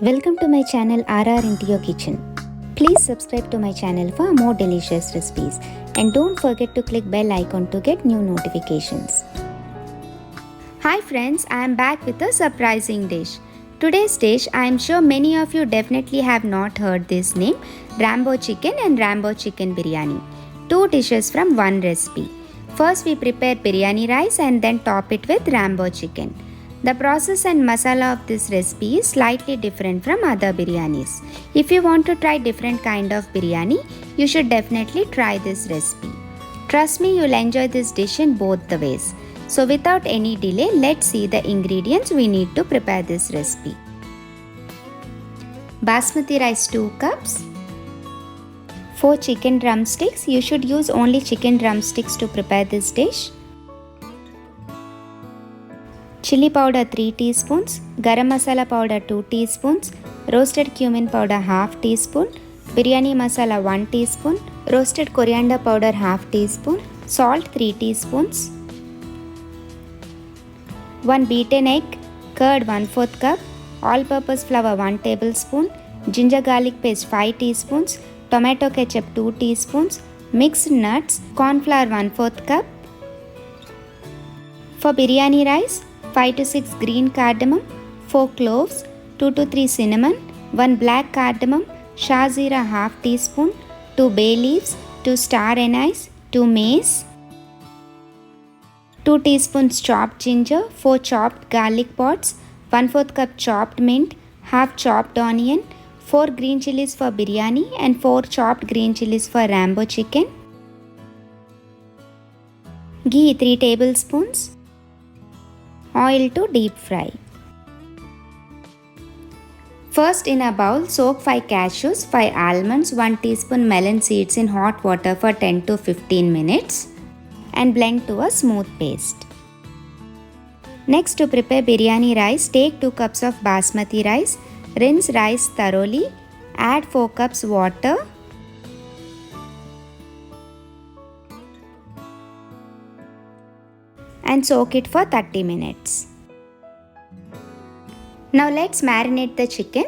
Welcome to my channel RR into your kitchen. Please subscribe to my channel for more delicious recipes and don't forget to click bell icon to get new notifications. Hi friends, I am back with a surprising dish. Today's dish, I am sure many of you definitely have not heard this name, Rambo Chicken and Rambo Chicken Biryani. Two dishes from one recipe. First we prepare biryani rice and then top it with Rambo Chicken. The process and masala of this recipe is slightly different from other biryanis. If you want to try different kind of biryani, you should definitely try this recipe. Trust me, you'll enjoy this dish in both the ways. So without any delay, let's see the ingredients we need to prepare this recipe. Basmati rice 2 cups. 4 chicken drumsticks. You should use only chicken drumsticks to prepare this dish. Chilli powder 3 teaspoons, garam masala powder 2 teaspoons, roasted cumin powder half teaspoon, biryani masala 1 teaspoon, roasted coriander powder half teaspoon, salt 3 teaspoons, 1 beaten egg, curd 1/4 cup, all-purpose flour 1 tablespoon, ginger garlic paste 5 teaspoons, tomato ketchup 2 teaspoons, mixed nuts, corn flour 1/4 cup. For biryani rice, 5 to 6 green cardamom, 4 cloves, 2 to 3 cinnamon, 1 black cardamom, shahzira half teaspoon, 2 bay leaves, 2 star anise, 2 mace, 2 teaspoons chopped ginger, 4 chopped garlic pods, 1/4 cup chopped mint, half chopped onion, 4 green chillis for biryani and 4 chopped green chillis for Rambo chicken. Ghee 3 tablespoons. Oil to deep fry. First, in a bowl, soak 5 cashews, 5 almonds, 1 teaspoon melon seeds in hot water for 10 to 15 minutes and blend to a smooth paste. Next, to prepare biryani rice, take 2 cups of basmati rice, rinse rice thoroughly, add 4 cups water, and soak it for 30 minutes. Now let's marinate the chicken.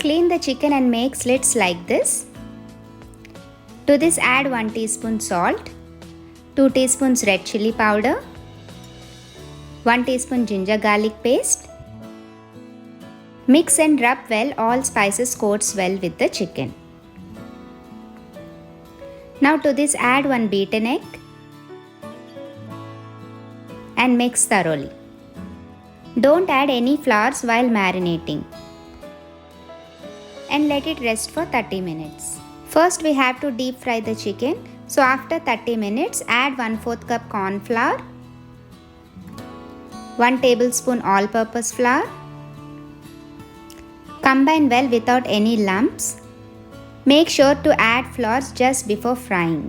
Clean the chicken and make slits like this. To this add 1 teaspoon salt, 2 teaspoons red chilli powder, 1 teaspoon ginger garlic paste. Mix and rub well, all spices coats well with the chicken. Now to this add 1 beaten egg and mix thoroughly. Don't add any flours while marinating and let it rest for 30 minutes. First we have to deep fry the chicken. So after 30 minutes add 1/4 cup corn flour, 1 tablespoon all-purpose flour. Combine well without any lumps. Make sure to add flour just before frying.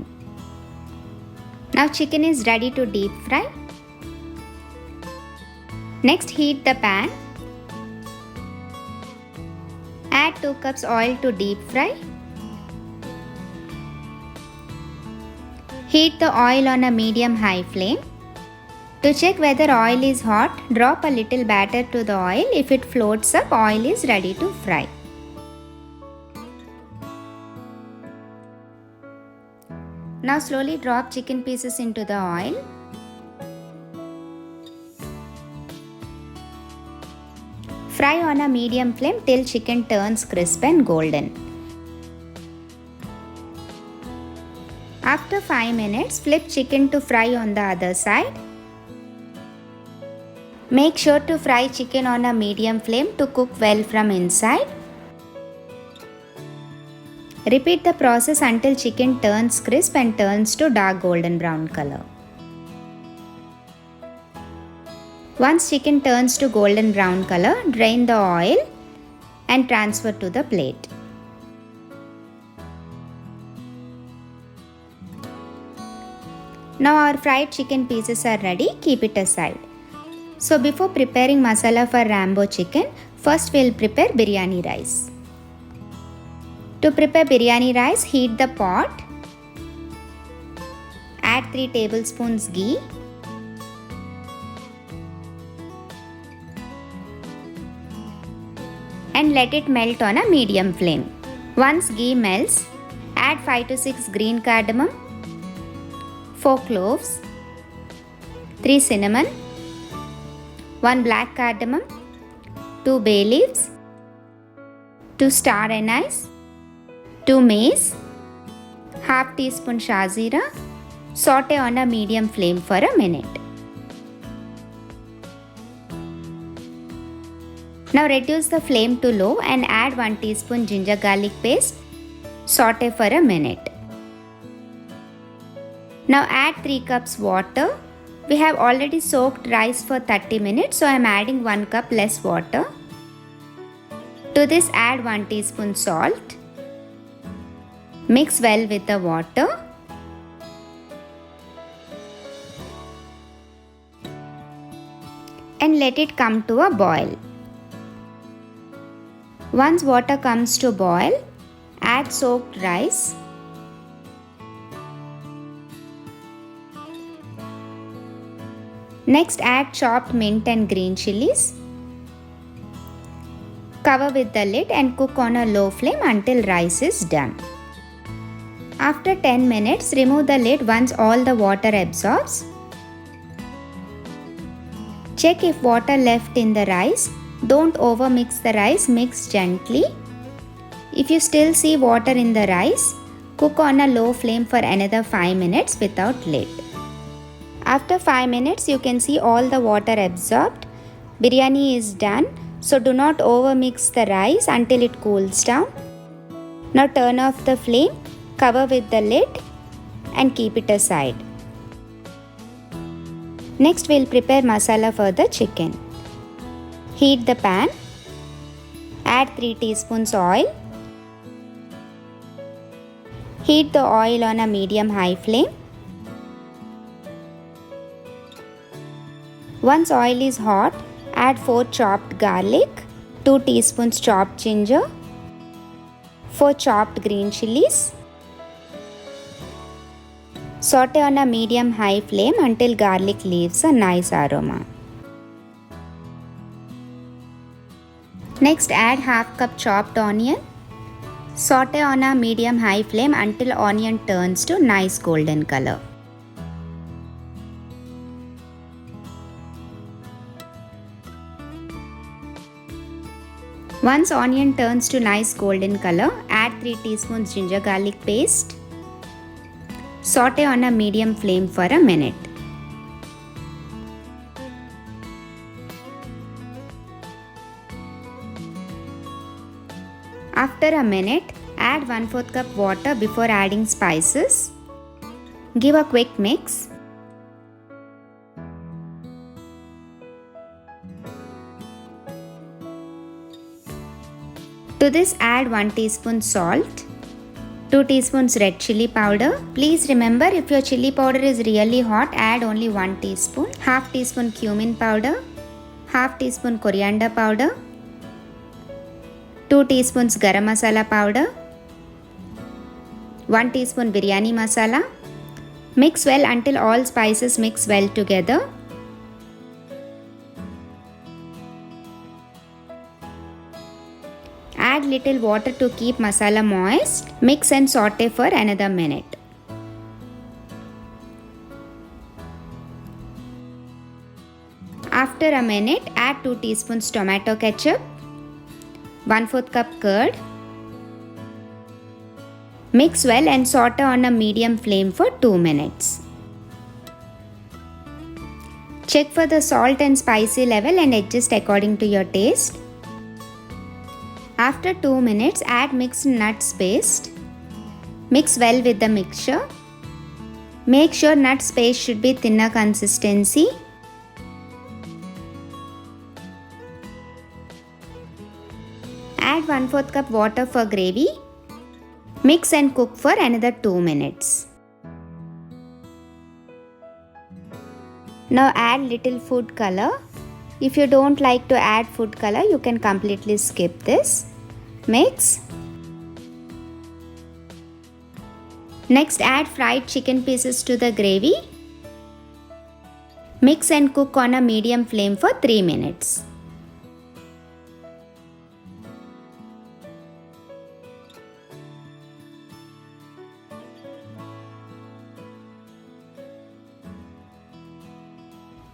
Now chicken is ready to deep fry. Next, heat the pan. Add 2 cups oil to deep fry. Heat the oil on a medium-high flame. To check whether oil is hot, drop a little batter to the oil. If it floats up, oil is ready to fry. Now slowly drop chicken pieces into the oil. Fry on a medium flame till chicken turns crisp and golden. After 5 minutes, flip chicken to fry on the other side. Make sure to fry chicken on a medium flame to cook well from inside. Repeat the process until chicken turns crisp and turns to dark golden brown color. Once chicken turns to golden brown color, drain the oil and transfer to the plate. Now our fried chicken pieces are ready, keep it aside. So before preparing masala for Rambo chicken, first we'll prepare biryani rice. To prepare biryani rice, heat the pot. Add 3 tablespoons ghee. and let it melt on a medium flame. Once ghee melts, add 5 to 6 green cardamom, 4 cloves, 3 cinnamon, 1 black cardamom, 2 bay leaves, 2 star anise, 2 mace, half teaspoon shazira. Saute on a medium flame for a minute. Now reduce the flame to low and add 1 teaspoon ginger garlic paste. Saute for a minute. Now add 3 cups water. We have already soaked rice for 30 minutes, so I am adding 1 cup less water. To this add 1 teaspoon salt. Mix well with the water. And let it come to a boil. Once water comes to boil, add soaked rice. Next add chopped mint and green chillis. Cover with the lid and cook on a low flame until rice is done. After 10 minutes, remove the lid once all the water absorbs. Check if water left in the rice. Don't overmix the rice, mix gently. If you still see water in the rice, cook on a low flame for another 5 minutes without lid. After 5 minutes, you can see all the water absorbed. Biryani is done, so do not overmix the rice until it cools down. Now turn off the flame, cover with the lid and keep it aside. Next we'll prepare masala for the chicken. Heat the pan. Add 3 teaspoons oil. Heat the oil on a medium-high flame. Once oil is hot, add 4 chopped garlic, 2 teaspoons chopped ginger, 4 chopped green chillis. Saute on a medium-high flame until garlic leaves a nice aroma. Next add half cup chopped onion. Saute on a medium-high flame until onion turns to nice golden color. Once onion turns to nice golden color, add 3 teaspoons ginger garlic paste. Saute on a medium flame for a minute. After a minute, add 1/4 cup water before adding spices. Give a quick mix. To this add 1 teaspoon salt, 2 teaspoons red chili powder. Please remember, if your chili powder is really hot, add only 1 teaspoon. Half teaspoon cumin powder, half teaspoon coriander powder, 2 teaspoons garam masala powder, 1 teaspoon biryani masala. Mix well until all spices mix well together. Add little water to keep masala moist. Mix and saute for another minute. After a minute, add 2 teaspoons tomato ketchup, 1/4 cup curd. Mix well and saute on a medium flame for 2 minutes. Check for the salt and spicy level and adjust according to your taste. After 2 minutes, add mixed nuts paste. Mix well with the mixture. Make sure nuts paste should be thinner consistency. Add 1/4 cup water for gravy. Mix and cook for another 2 minutes. Now add little food color. If you don't like to add food color, you can completely skip this. Mix. Next add fried chicken pieces to the gravy. Mix and cook on a medium flame for 3 minutes.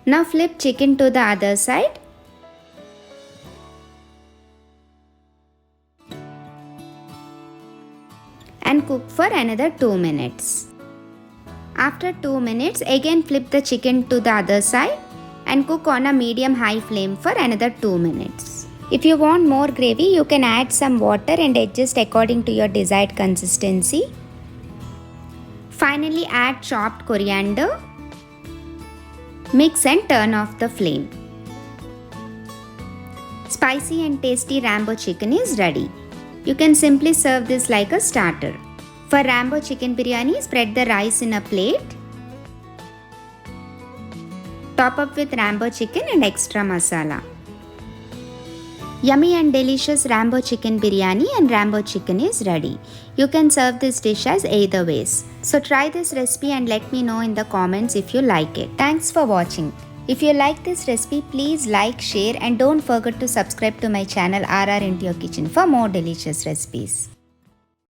Now flip chicken to the other side. And cook for another 2 minutes. After 2 minutes, again flip the chicken to the other side and cook on a medium-high flame for another 2 minutes. If you want more gravy, you can add some water and adjust according to your desired consistency. Finally, add chopped coriander. Mix and turn off the flame. Spicy and tasty Rambo chicken is ready. You can simply serve this like a starter. For Rambo chicken biryani, spread the rice in a plate. Top up with Rambo chicken and extra masala. Yummy and delicious Rambo chicken biryani and Rambo chicken is ready. You can serve this dish as either ways. So try this recipe and let me know in the comments if you like it. Thanks for watching. If you like this recipe, please like, share and don't forget to subscribe to my channel RR Into Your Kitchen for more delicious recipes.